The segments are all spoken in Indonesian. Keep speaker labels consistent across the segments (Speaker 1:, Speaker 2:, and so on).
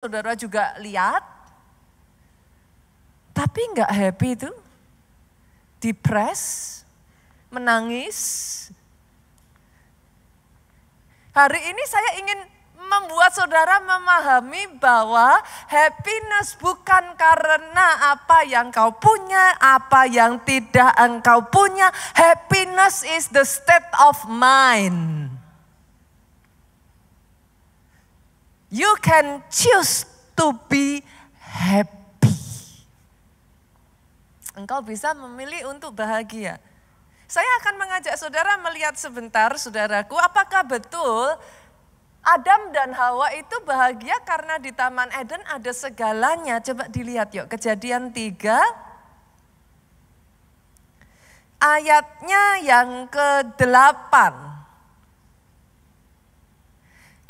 Speaker 1: Saudara juga lihat, tapi nggak happy itu, depres, menangis. Hari ini saya ingin membuat saudara memahami bahwa happiness bukan karena apa yang kau punya, apa yang tidak engkau punya. Happiness is the state of mind. You can choose to be happy. Engkau bisa memilih untuk bahagia. Saya akan mengajak saudara melihat sebentar, saudaraku, apakah betul Adam dan Hawa itu bahagia karena di Taman Eden ada segalanya. Coba dilihat yuk, Kejadian 3. Ayatnya yang ke-8.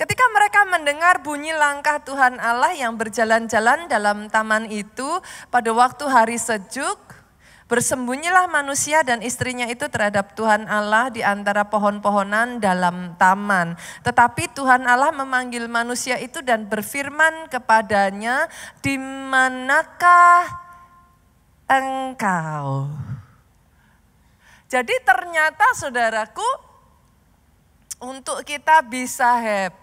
Speaker 1: Ketika mereka mendengar bunyi langkah Tuhan Allah yang berjalan-jalan dalam taman itu pada waktu hari sejuk, bersembunyilah manusia dan istrinya itu terhadap Tuhan Allah di antara pohon-pohonan dalam taman. Tetapi Tuhan Allah memanggil manusia itu dan berfirman kepadanya, "Di manakah engkau?" Jadi ternyata saudaraku, untuk kita bisa happy,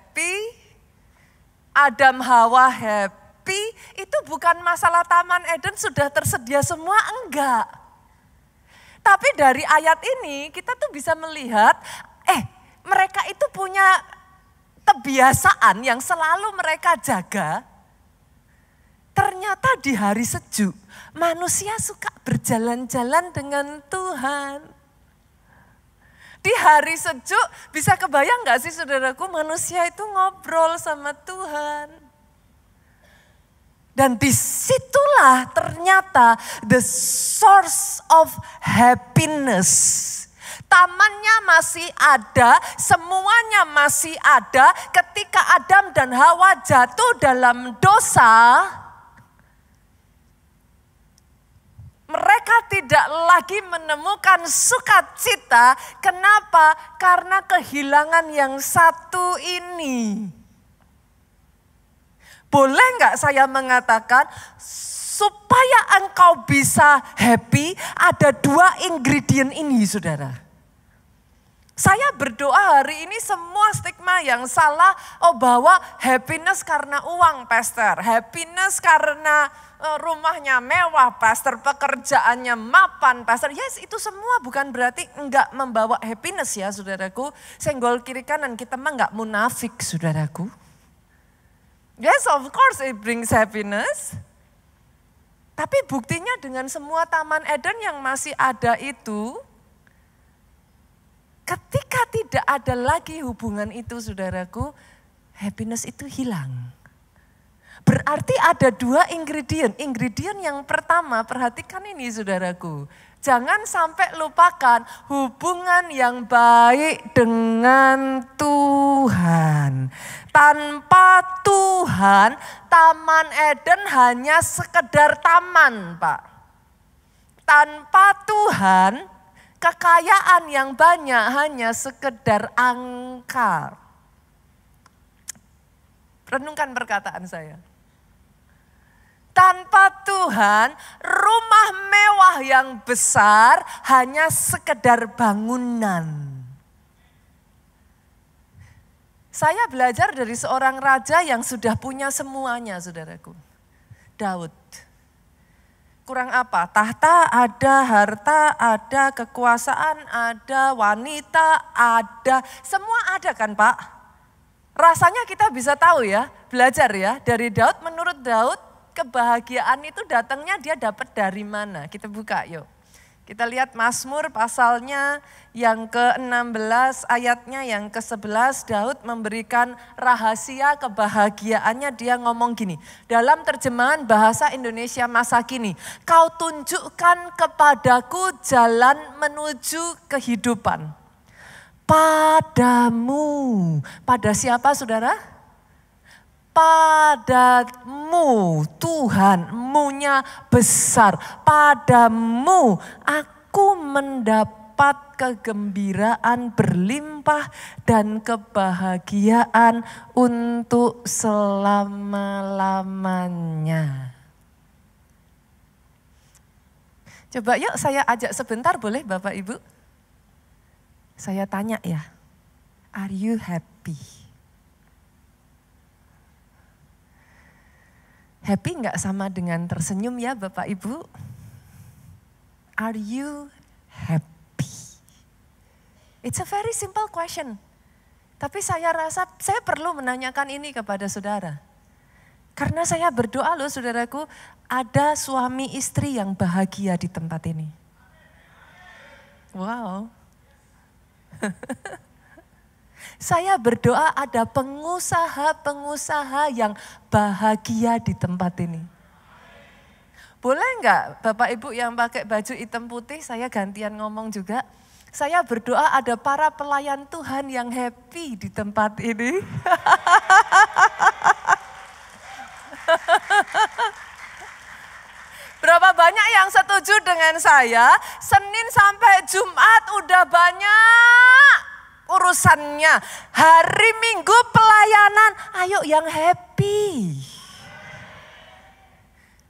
Speaker 1: Adam Hawa happy, itu bukan masalah Taman Eden sudah tersedia semua, enggak. Tapi dari ayat ini kita tuh bisa melihat, mereka itu punya kebiasaan yang selalu mereka jaga. Ternyata di hari sejuk, manusia suka berjalan-jalan dengan Tuhan. Di hari sejuk, bisa kebayang gak sih saudaraku, manusia itu ngobrol sama Tuhan. Dan disitulah ternyata the source of happiness. Tamannya masih ada, semuanya masih ada. Ketika Adam dan Hawa jatuh dalam dosa, mereka tidak lagi menemukan sukacita. Kenapa? Karena kehilangan yang satu ini. Boleh nggak saya mengatakan, supaya engkau bisa happy, ada 2 ingredient ini, saudara. Saya berdoa hari ini semua stigma yang salah, bahwa happiness karena uang, pastor. Happiness karena rumahnya mewah, pastor. Pekerjaannya mapan, pastor. Yes, itu semua bukan berarti enggak membawa happiness ya, saudaraku. Senggol kiri kanan, kita mah enggak munafik, saudaraku. Yes, of course it brings happiness. Tapi buktinya dengan semua Taman Eden yang masih ada itu, ketika tidak ada lagi hubungan itu, saudaraku, happiness itu hilang. Berarti ada 2 ingredient. Ingredient yang pertama, perhatikan ini saudaraku. Jangan sampai lupakan hubungan yang baik dengan Tuhan. Tanpa Tuhan, Taman Eden hanya sekedar taman, Pak. Tanpa Tuhan, kekayaan yang banyak hanya sekedar angka. Renungkan perkataan saya. Tanpa Tuhan, rumah mewah yang besar hanya sekedar bangunan. Saya belajar dari seorang raja yang sudah punya semuanya, saudaraku. Daud. Kurang apa? Tahta ada, harta ada, kekuasaan ada, wanita ada. Semua ada kan, Pak? Rasanya kita bisa tahu ya, belajar ya. Dari Daud, menurut Daud, kebahagiaan itu datangnya dia dapat dari mana? Kita buka yuk. Kita lihat Mazmur pasalnya yang ke-16, ayatnya yang ke-11. Daud memberikan rahasia kebahagiaannya, dia ngomong gini. Dalam terjemahan bahasa Indonesia masa kini. Kau tunjukkan kepadaku jalan menuju kehidupan. Padamu. Pada siapa, saudara? Padamu, Tuhan, mu-nya besar. Padamu aku mendapat tempat kegembiraan berlimpah dan kebahagiaan untuk selama-lamanya. Coba yuk saya ajak sebentar boleh Bapak Ibu? Saya tanya ya, are you happy? Happy nggak sama dengan tersenyum ya Bapak Ibu? Are you happy? It's a very simple question. Tapi saya rasa saya perlu menanyakan ini kepada saudara. Karena saya berdoa loh saudaraku, ada suami istri yang bahagia di tempat ini. Wow. Saya berdoa ada pengusaha-pengusaha yang bahagia di tempat ini. Boleh enggak Bapak Ibu yang pakai baju hitam putih, saya gantian ngomong juga. Saya berdoa ada para pelayan Tuhan yang happy di tempat ini. Berapa banyak yang setuju dengan saya, Senin sampai Jumat udah banyak urusannya. Hari Minggu pelayanan, ayo yang happy.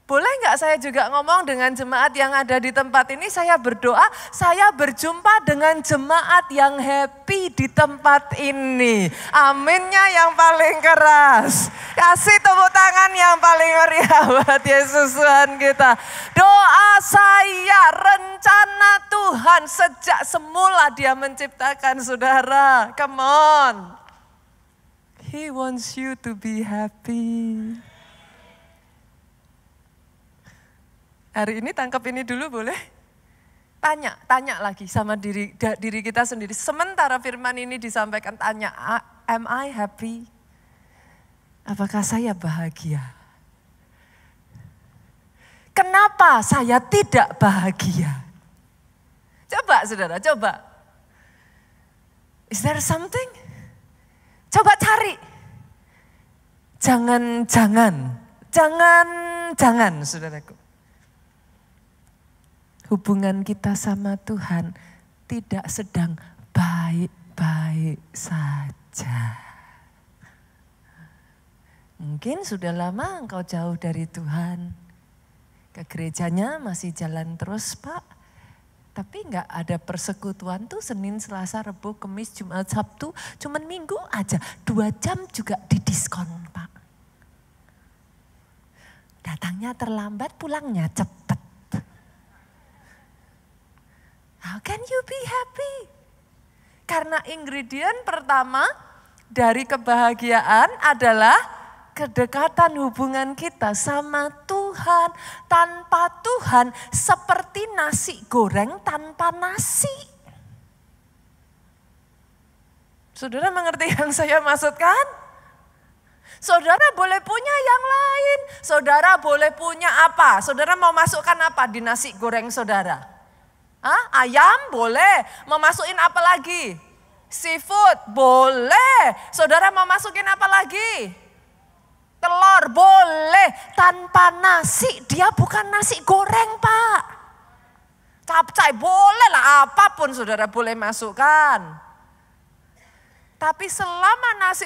Speaker 1: Boleh nggak saya juga ngomong dengan jemaat yang ada di tempat ini, saya berdoa, saya berjumpa dengan jemaat yang happy di tempat ini. Aminnya yang paling keras. Kasih tepuk tangan yang paling meriah buat Yesus Tuhan kita. Doa saya, rencana Tuhan sejak semula Dia menciptakan saudara. Come on. He wants you to be happy. Hari ini tangkap ini dulu boleh? Tanya lagi sama diri kita sendiri. Sementara firman ini disampaikan, tanya, am I happy? Apakah saya bahagia? Kenapa saya tidak bahagia? Coba saudara, coba. Is there something? Coba cari. Jangan saudaraku. Hubungan kita sama Tuhan tidak sedang baik-baik saja. Mungkin sudah lama engkau jauh dari Tuhan. Ke gerejanya masih jalan terus Pak. Tapi enggak ada persekutuan tuh Senin, Selasa, Rabu, Kamis, Jumat, Sabtu. Cuman Minggu aja 2 jam juga didiskon Pak. Datangnya terlambat, pulangnya cepat. How can you be happy? Karena ingredient pertama dari kebahagiaan adalah kedekatan hubungan kita sama Tuhan. Tanpa Tuhan seperti nasi goreng tanpa nasi. Saudara mengerti yang saya maksudkan? Saudara boleh punya yang lain. Saudara boleh punya apa? Saudara mau masukkan apa di nasi goreng saudara? Ayam boleh, mau masukin apa lagi? Seafood boleh. Saudara mau masukin apa lagi? Telur boleh. Tanpa nasi dia bukan nasi goreng Pak. Capcay boleh lah, apapun saudara boleh masukkan. Tapi selama nasi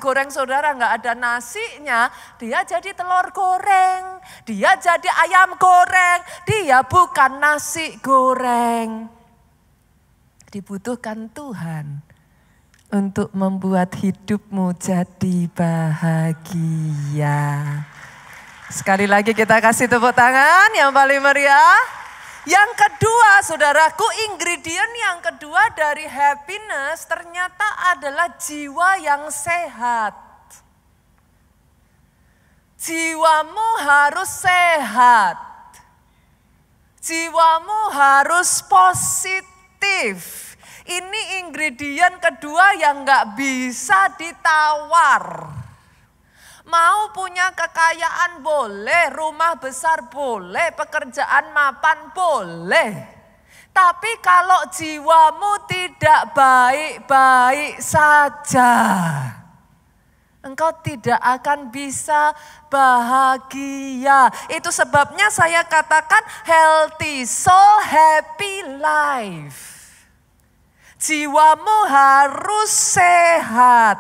Speaker 1: goreng saudara nggak ada nasinya, dia jadi telur goreng, dia jadi ayam goreng, dia bukan nasi goreng. Dibutuhkan Tuhan untuk membuat hidupmu jadi bahagia. Sekali lagi kita kasih tepuk tangan yang paling meriah. Yang kedua, saudaraku, ingredient yang kedua dari happiness ternyata adalah jiwa yang sehat. Jiwamu harus sehat. Jiwamu harus positif. Ini ingredient kedua yang gak bisa ditawar. Mau punya kekayaan boleh, rumah besar boleh, pekerjaan mapan boleh. Tapi kalau jiwamu tidak baik-baik saja, engkau tidak akan bisa bahagia. Itu sebabnya saya katakan healthy soul, happy life. Jiwamu harus sehat.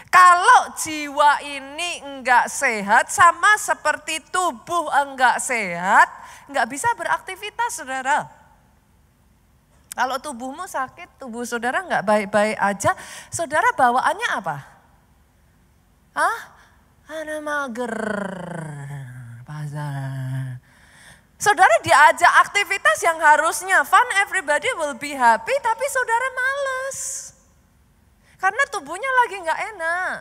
Speaker 1: Kalau jiwa ini enggak sehat, sama seperti tubuh enggak sehat, enggak bisa beraktivitas, saudara. Kalau tubuhmu sakit, tubuh saudara enggak baik-baik aja, saudara bawaannya apa? Ana mager, pasar. Saudara diajak aktivitas yang harusnya fun, everybody will be happy, tapi saudara males. Karena tubuhnya lagi gak enak.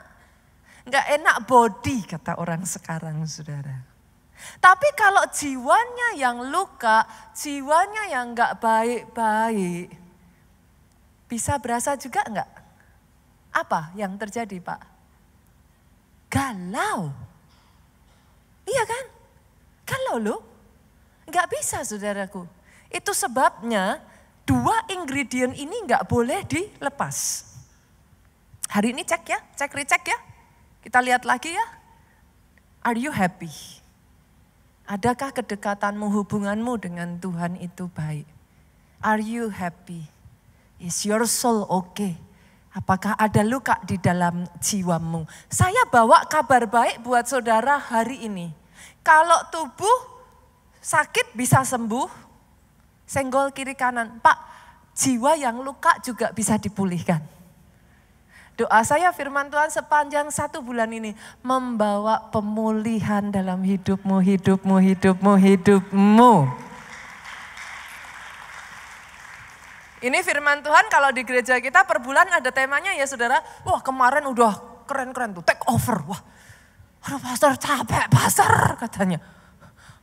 Speaker 1: Gak enak body kata orang sekarang, saudara. Tapi kalau jiwanya yang luka, jiwanya yang gak baik-baik, bisa berasa juga enggak? Apa yang terjadi, Pak? Galau. Iya kan? Galau loh. Enggak bisa, saudaraku. Itu sebabnya 2 ingredient ini enggak boleh dilepas. Hari ini cek ya, cek recheck ya. Kita lihat lagi ya. Are you happy? Adakah kedekatanmu, hubunganmu dengan Tuhan itu baik? Are you happy? Is your soul okay? Apakah ada luka di dalam jiwamu? Saya bawa kabar baik buat saudara hari ini. Kalau tubuh sakit bisa sembuh, senggol kiri kanan. Pak, jiwa yang luka juga bisa dipulihkan. Doa saya firman Tuhan sepanjang 1 bulan ini membawa pemulihan dalam hidupmu. Ini firman Tuhan kalau di gereja kita per bulan ada temanya ya saudara. Wah kemarin udah keren-keren tuh, take over. Wah, aduh pastor capek pastor katanya.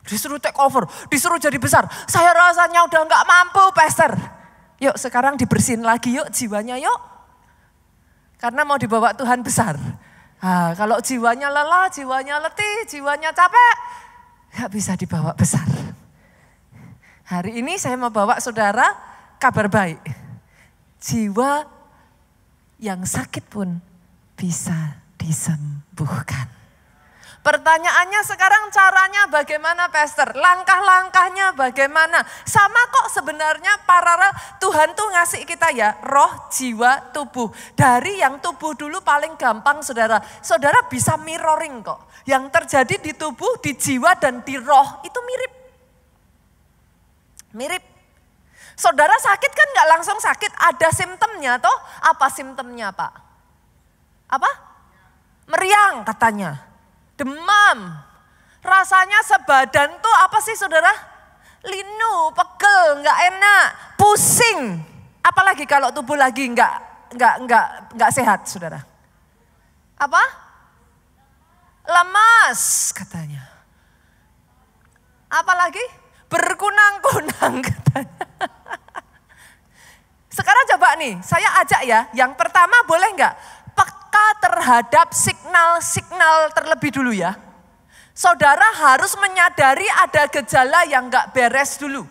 Speaker 1: Disuruh take over, disuruh jadi besar. Saya rasanya udah gak mampu pastor. Yuk sekarang dibersihin lagi yuk jiwanya yuk. Karena mau dibawa Tuhan besar. Nah, kalau jiwanya lelah, jiwanya letih, jiwanya capek, gak bisa dibawa besar. Hari ini saya mau bawa saudara kabar baik. Jiwa yang sakit pun bisa disembuhkan. Pertanyaannya sekarang caranya bagaimana pastor? Langkah-langkahnya bagaimana? Sama kok sebenarnya paralel Tuhan tuh ngasih kita ya roh, jiwa, tubuh. Dari yang tubuh dulu paling gampang saudara. Saudara bisa mirroring kok. Yang terjadi di tubuh, di jiwa dan di roh itu mirip. Mirip. Saudara sakit kan gak langsung sakit, ada simptomnya toh. Apa simptomnya Pak? Apa? Meriang katanya. Demam, rasanya sebadan tuh apa sih saudara? Linu, pegel, nggak enak, pusing. Apalagi kalau tubuh lagi nggak sehat saudara. Apa? Lemas katanya. Apalagi? Berkunang-kunang katanya. Sekarang coba nih, saya ajak ya. Yang pertama boleh nggak? Peka terhadap signal-signal terlebih dulu ya. Saudara harus menyadari ada gejala yang gak beres dulu.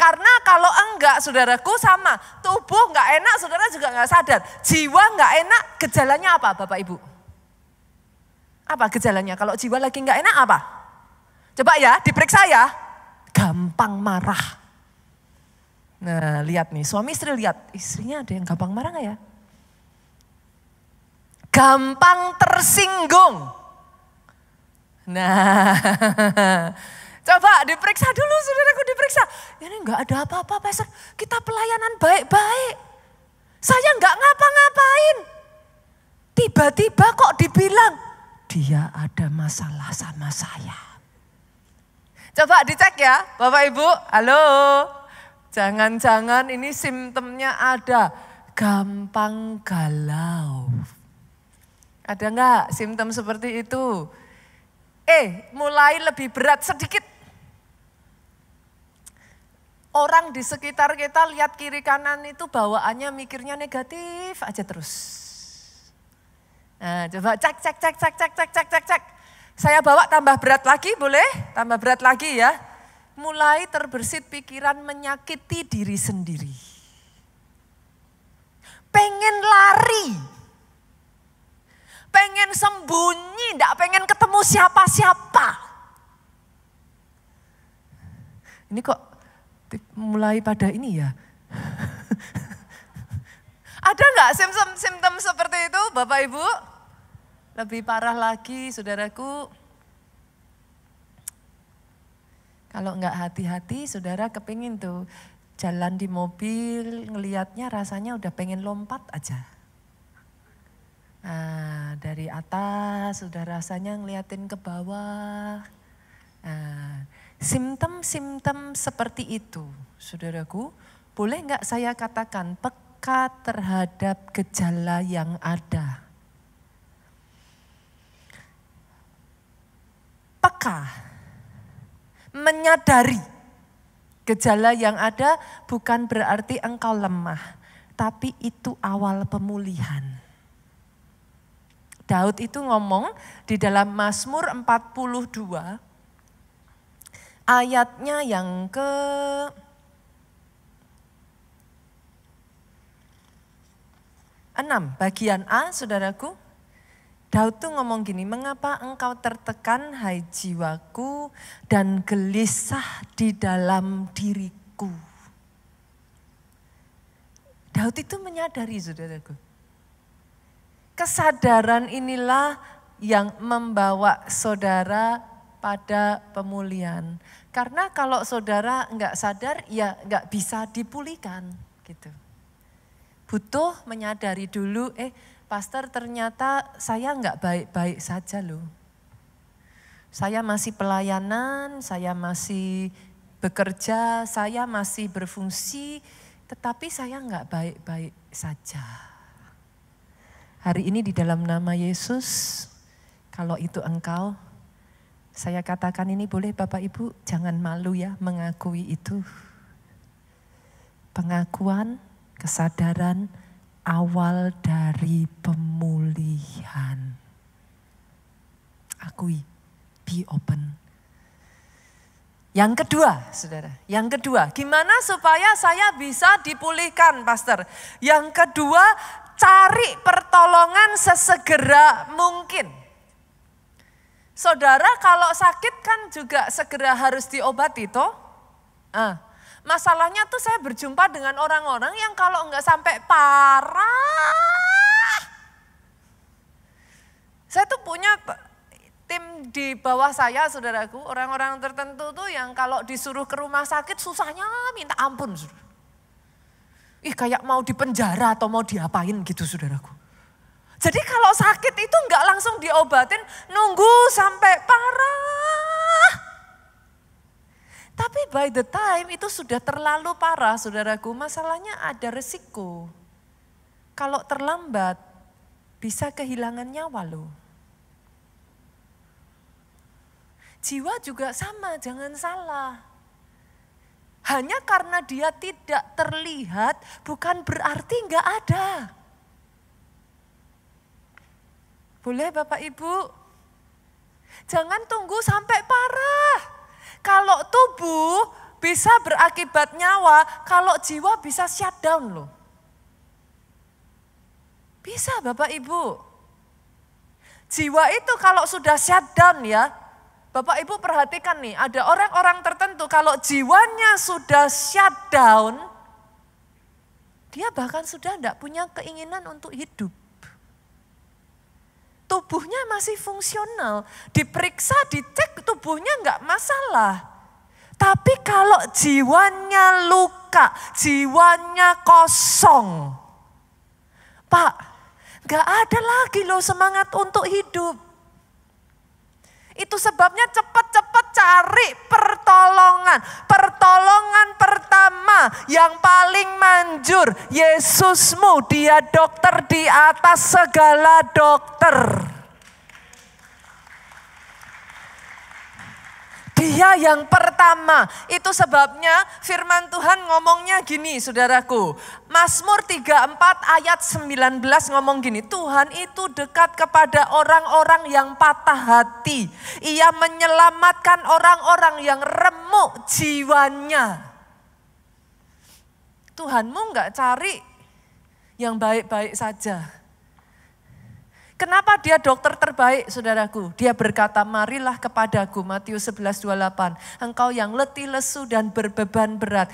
Speaker 1: Karena kalau enggak saudaraku sama, tubuh gak enak saudara juga gak sadar. Jiwa gak enak gejalanya apa Bapak Ibu? Apa gejalanya kalau jiwa lagi gak enak apa? Coba ya diperiksa ya, gampang marah. Nah lihat nih suami istri lihat, istrinya ada yang gampang marah gak ya? Gampang tersinggung. Nah, coba diperiksa dulu saudaraku diperiksa. Ini enggak ada apa-apa pastor, kita pelayanan baik-baik. Saya enggak ngapa-ngapain. Tiba-tiba kok dibilang, dia ada masalah sama saya. Coba dicek ya Bapak Ibu, halo. Jangan-jangan ini simptomnya ada, gampang galau. Ada enggak simptom seperti itu? Mulai lebih berat sedikit. Orang di sekitar kita lihat kiri kanan itu bawaannya mikirnya negatif aja terus. Nah coba cek. Saya bawa tambah berat lagi boleh? Tambah berat lagi ya. Mulai terbersit pikiran menyakiti diri sendiri. Pengen lari. pengen sembunyi, tidak pengen ketemu siapa-siapa. Ini kok mulai pada ini ya? Ada nggak simptom seperti itu Bapak Ibu? Lebih parah lagi saudaraku. Kalau nggak hati-hati saudara kepingin tuh jalan di mobil ngelihatnya rasanya udah pengen lompat aja. Nah, dari atas sudah rasanya ngeliatin ke bawah. Nah, simptom-simptom seperti itu saudaraku, boleh nggak saya katakan peka terhadap gejala yang ada. Peka, menyadari gejala yang ada bukan berarti engkau lemah, tapi itu awal pemulihan. Daud itu ngomong di dalam Mazmur 42, ayatnya yang ke-6, bagian A saudaraku. Daud tuh ngomong gini, mengapa engkau tertekan hai jiwaku dan gelisah di dalam diriku. Daud itu menyadari saudaraku. Kesadaran inilah yang membawa saudara pada pemulihan. Karena kalau saudara enggak sadar ya enggak bisa dipulihkan gitu. Butuh menyadari dulu, pastor ternyata saya enggak baik-baik saja loh. Saya masih pelayanan, saya masih bekerja, saya masih berfungsi, tetapi saya enggak baik-baik saja. Hari ini di dalam nama Yesus, kalau itu engkau, saya katakan ini boleh Bapak Ibu, jangan malu ya mengakui itu. Pengakuan, kesadaran awal dari pemulihan. Akui, be open. Yang kedua, saudara, yang kedua, gimana supaya saya bisa dipulihkan, pastor? Yang kedua, cari pertolongan sesegera mungkin. Saudara kalau sakit kan juga segera harus diobati toh. Masalahnya tuh saya berjumpa dengan orang-orang yang kalau enggak sampai parah. Saya tuh punya tim di bawah saya saudaraku, orang-orang tertentu tuh yang kalau disuruh ke rumah sakit susahnya minta ampun. Saudara. Kayak mau dipenjara atau mau diapain gitu saudaraku. Jadi kalau sakit itu enggak langsung diobatin, nunggu sampai parah. Tapi by the time itu sudah terlalu parah saudaraku, masalahnya ada resiko. Kalau terlambat bisa kehilangan nyawa loh. Jiwa juga sama, jangan salah. Hanya karena dia tidak terlihat bukan berarti enggak ada. Boleh Bapak Ibu? Jangan tunggu sampai parah. Kalau tubuh bisa berakibat nyawa, kalau jiwa bisa shutdown loh. Bisa Bapak Ibu. Jiwa itu kalau sudah shutdown ya, Bapak Ibu perhatikan nih, ada orang-orang tertentu kalau jiwanya sudah shutdown, dia bahkan sudah tidak punya keinginan untuk hidup. Tubuhnya masih fungsional, diperiksa, dicek tubuhnya enggak masalah. Tapi kalau jiwanya luka, jiwanya kosong, Pak, enggak ada lagi loh semangat untuk hidup. Itu sebabnya cepat-cepat cari pertolongan. Pertolongan pertama yang paling manjur, Yesusmu, dia dokter di atas segala dokter. Dia yang pertama, itu sebabnya firman Tuhan ngomongnya gini saudaraku. Mazmur 34 ayat 19 ngomong gini, Tuhan itu dekat kepada orang-orang yang patah hati. Ia menyelamatkan orang-orang yang remuk jiwanya. Tuhanmu enggak cari yang baik-baik saja. Kenapa dia dokter terbaik, saudaraku? Dia berkata, marilah kepadaku, Matius 11:28. Engkau yang letih, lesu, dan berbeban berat.